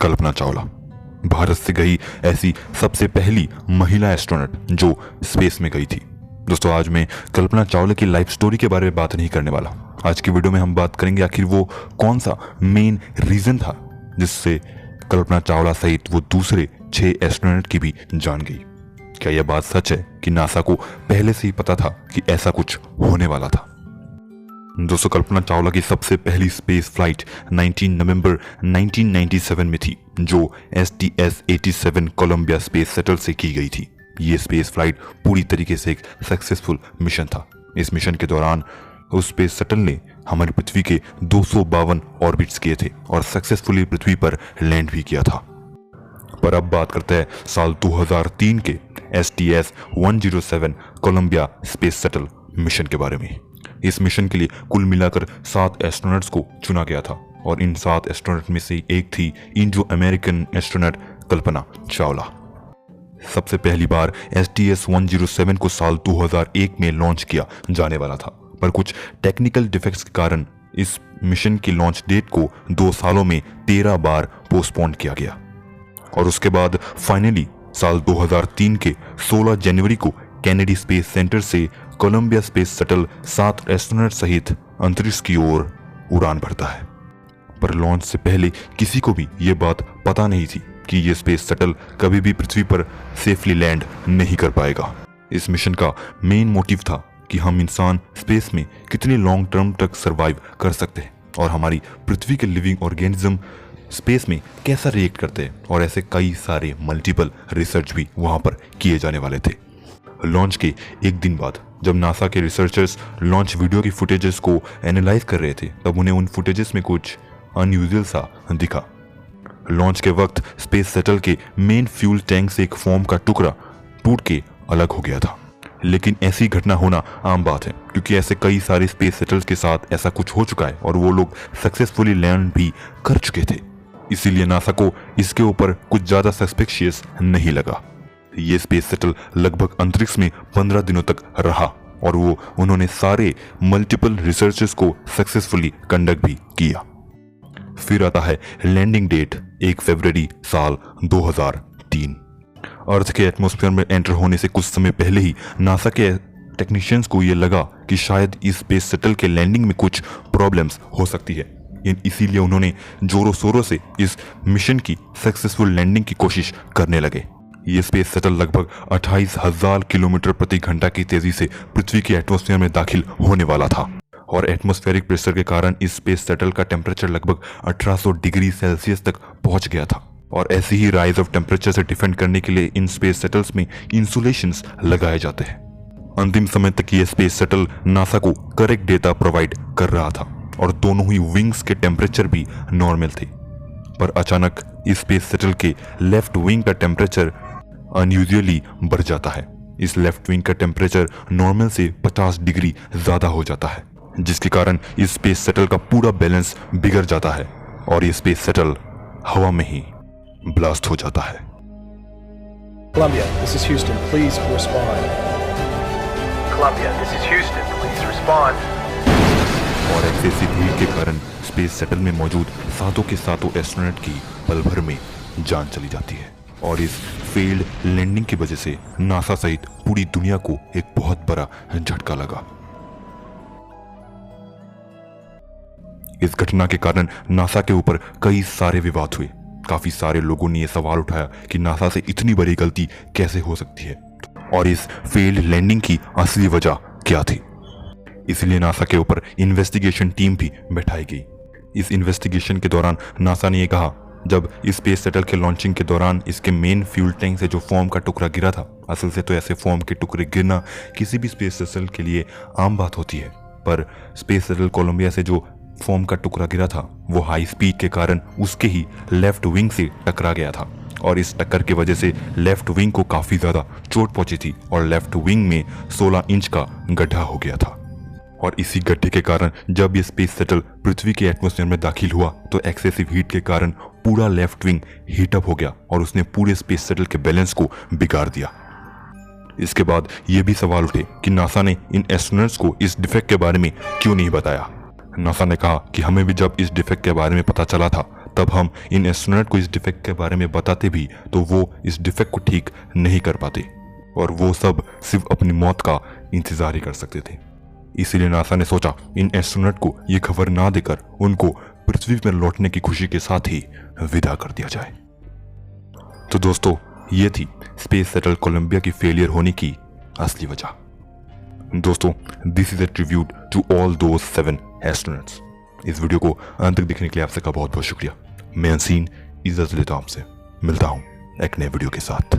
कल्पना चावला भारत से गई ऐसी सबसे पहली महिला एस्ट्रोनॉट जो स्पेस में गई थी। दोस्तों, आज मैं कल्पना चावला की लाइफ स्टोरी के बारे में बात नहीं करने वाला। आज की वीडियो में हम बात करेंगे आखिर वो कौन सा मेन रीजन था जिससे कल्पना चावला सहित वो दूसरे 6 एस्ट्रोनॉट की भी जान गई। क्या यह बात सच है कि नासा को पहले से ही पता था कि ऐसा कुछ होने वाला था? दोस्तों, कल्पना चावला की सबसे पहली स्पेस फ्लाइट 19 नवंबर 1997 में थी, जो STS-87 कोलंबिया स्पेस शटल से की गई थी। ये स्पेस फ्लाइट पूरी तरीके से एक सक्सेसफुल मिशन था। इस मिशन के दौरान उस स्पेस शटल ने हमारी पृथ्वी के 252 ऑर्बिट्स किए थे और सक्सेसफुली पृथ्वी पर लैंड भी किया था। पर अब बात करते हैं साल 2003 के STS-107 Colombia space shuttle mission के बारे में। इस मिशन के लिए कुल मिलाकर 7 एस्ट्रोनॉट्स को चुना गया था और इन 7 एस्ट्रोनॉट में से एक थी Indo American astronaut Kalpana Chawla. सबसे पहली बार STS-107 को साल 2001 में लॉन्च किया जाने वाला था, पर कुछ टेक्निकल डिफेक्ट्स के कारण इस मिशन की लॉन्च डेट को 2 सालों में 13 बार पोस्टपोन किया गया और उसके बाद फाइनली साल 2003 के 16 जनवरी को कैनेडी स्पेस सेंटर से कोलंबिया स्पेस शटल 7 एस्ट्रोनॉट सहित अंतरिक्ष की ओर उड़ान भरता है। पर लॉन्च से पहले किसी को भी ये बात पता नहीं थी कि ये स्पेस शटल कभी भी पृथ्वी पर सेफली लैंड नहीं कर पाएगा। इस मिशन का मेन मोटिव था कि हम इंसान स्पेस में कितने लॉन्ग टर्म तक सरवाइव कर सकते हैं और हमारी पृथ्वी के लिविंग ऑर्गेनिज्म स्पेस में कैसा रिएक्ट करते हैं, और ऐसे कई सारे मल्टीपल रिसर्च भी वहां पर किए जाने वाले थे। लॉन्च के एक दिन बाद जब नासा के रिसर्चर्स लॉन्च वीडियो की फुटेजेस को एनालाइज कर रहे थे, तब उन्हें उन फुटेजेस में कुछ अनयूजुअल सा दिखा। लॉन्च के वक्त स्पेस शटल के मेन फ्यूल टैंक से एक फोम का टुकड़ा टूट के अलग हो गया था। लेकिन ऐसी घटना होना आम बात है, क्योंकि ऐसे कई सारे स्पेस शटल्स के साथ ऐसा कुछ हो चुका है और वो लोग सक्सेसफुली लैंड भी कर चुके थे। इसीलिए नासा को इसके ऊपर कुछ ज्यादा सस्पिशियस नहीं लगा। ये स्पेस शटल लगभग अंतरिक्ष में 15 दिनों तक रहा और उन्होंने सारे मल्टीपल रिसर्चेस को सक्सेसफुली कंडक्ट भी किया। फिर आता है लैंडिंग डेट 1 फरवरी साल 2003। अर्थ के एटमॉस्फेयर में एंटर होने से कुछ समय पहले ही नासा के टेक्नीशियंस को यह लगा कि शायद इस स्पेस शटल के लैंडिंग में कुछ प्रॉब्लम्स हो सकती है। इसीलिए उन्होंने जोरों शोरों से इस मिशन की सक्सेसफुल लैंडिंग की कोशिश करने लगे। ये स्पेस शटल लगभग 28,000 किलोमीटर प्रति घंटा की तेजी से पृथ्वी के एटमॉस्फेयर में दाखिल होने वाला था और एटमॉस्फेरिक प्रेशर के कारण इस स्पेस शटल का टेम्परेचर लगभग 1800 डिग्री सेल्सियस तक पहुंच गया था। और ऐसी ही राइज ऑफ टेम्परेचर से डिफेंड करने के लिए इन स्पेस शटल्स में इंसुलेशंस लगाए जाते हैं। अंतिम समय तक ये स्पेस शटल नासा को करेक्ट डेटा प्रोवाइड कर रहा था और दोनों ही विंग्स के टेम्परेचर भी नॉर्मल थे। पर अचानक इस स्पेस शटल के लेफ्ट विंग का टेम्परेचर अनयूजुअली बढ़ जाता है। इस लेफ्ट विंग का टेम्परेचर नॉर्मल से 50 डिग्री ज्यादा हो जाता है, जिसके कारण इस स्पेस शटल का पूरा बैलेंस बिगड़ जाता है और ये स्पेस शटल हवा में ही ब्लास्ट हो जाता है। Columbia, this is Houston. Please respond. Columbia, this is Houston. Please respond. और ऐसी भीड़ के कारण स्पेस शटल में मौजूद सातों के सातों एस्ट्रोनॉट की पल भर में जान चली जाती है और इस फेल्ड लैंडिंग की वजह से नासा सहित पूरी दुनिया को एक बहुत बड़ा झटका लगा। इस घटना के कारण नासा के ऊपर कई सारे विवाद हुए। काफी सारे लोगों ने यह सवाल उठाया कि नासा से इतनी बड़ी गलती कैसे हो सकती है और इस फेल्ड लैंडिंग की असली वजह क्या थी। इसलिए नासा के ऊपर इन्वेस्टिगेशन टीम भी बैठाई गई। इस इन्वेस्टिगेशन के दौरान नासा ने यह कहा, जब इस स्पेस शटल के लॉन्चिंग के दौरान इसके मेन फ्यूल टैंक से जो फोम का टुकड़ा गिरा था, असल से तो ऐसे फोम के टुकड़े गिरना किसी भी स्पेस शटल के लिए आम बात होती है, पर स्पेस शटल कोलंबिया से जो फोम का टुकड़ा गिरा था वो हाई स्पीड के कारण उसके ही लेफ्ट विंग से टकरा गया था और इस टक्कर की वजह से लेफ्ट विंग को काफी ज्यादा चोट पहुंची थी और लेफ्ट विंग में 16 इंच का गड्ढा हो गया था। और इसी गड्ढे के कारण जब ये स्पेस शटल पृथ्वी के एटमॉस्फेयर में दाखिल हुआ तो एक्सेसिव हीट के कारण पूरा लेफ्ट विंग हीटअप हो गया और उसने पूरे स्पेस शटल के बैलेंस को बिगाड़ दिया। इसके बाद ये भी सवाल उठे कि नासा ने इन एस्ट्रोनॉट्स को इस डिफेक्ट के बारे में क्यों नहीं बताया। नासा ने कहा कि हमें भी जब इस डिफेक्ट के बारे में पता चला था तब हम इन एस्ट्रोनॉट को इस डिफेक्ट के बारे में बताते भी तो वो इस डिफेक्ट को ठीक नहीं कर पाते और वो सब सिर्फ अपनी मौत का इंतजार ही कर सकते थे। इसीलिए नासा ने सोचा इन एस्ट्रोनॉट को ये खबर ना देकर उनको पृथ्वी पर लौटने की खुशी के साथ ही विदा कर दिया जाए। तो दोस्तों, ये थी स्पेस शटल कोलंबिया की फेलियर होने की असली वजह। दोस्तों, this is a tribute to all those 7 astronauts. इस वीडियो को अंत तक देखने के लिए आप सबका बहुत बहुत शुक्रिया। मैं अनसीन इजाजत लेता हूं आपसे, मिलता हूं एक नए वीडियो के साथ।